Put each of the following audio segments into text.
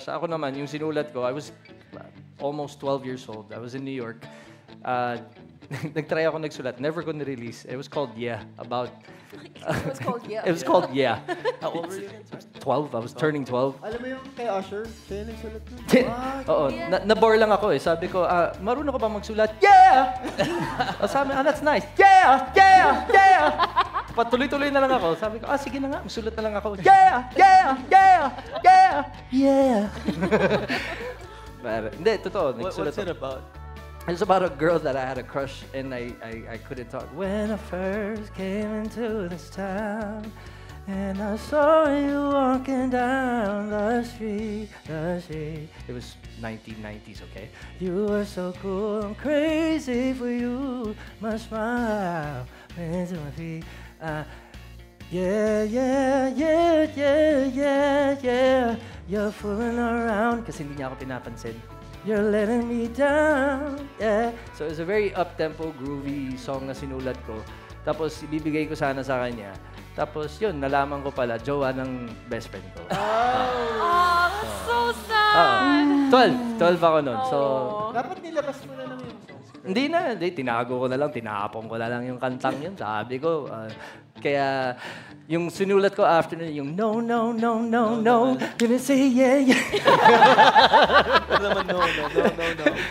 Ako naman, yung sinulat ko, I was almost 12 years old. I was in New York. Nagtry ako nagsulat. Never ko na-release. It was called Yeah. About... It was called Yeah. It was called Yeah. How old were you? 12. I was turning 12. Alam mo yung kay Usher? Siya yung nagsulat nun. Oo. Na-bore lang ako eh. Sabi ko, marunong ko ba magsulat? Yeah! Sabi, that's nice. Yeah! Yeah! Yeah! Patuloy-tuloy na lang ako. Sabi ko, sige na nga, magsulat na lang ako. Yeah! Yeah! Yeah! Yeah! Yeah! Pero, hindi, totoo. What's it about? It's about a girl that I had a crush and I couldn't talk. When I first came into this town and I saw you walking down the street. It was 1990s, okay? You were so cool, I'm crazy for you. My smile went to my feet. Yeah, yeah, yeah, yeah, yeah, yeah. You're fooling around kasi hindi niya ako pinapansin. You're letting me down, yeah. So it's a very up-tempo, groovy song na sinulat ko. Tapos ibibigay ko sana sa kanya. Tapos yun, nalaman ko pala, jowa ng best friend ko. Oh, so sad! 12 ako nun. So, Dapat nilabas mo na lang yung songs. hindi, tinago ko na lang, tinapon ko na lang yung kantang yun. Sabi ko, kaya yung sinulat ko after nun, yung no, no, no, no, no, didn't say yeah, yeah. Ano naman, no.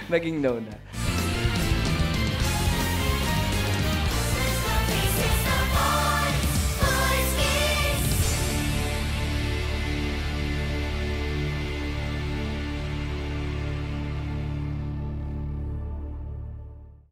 Naging no na.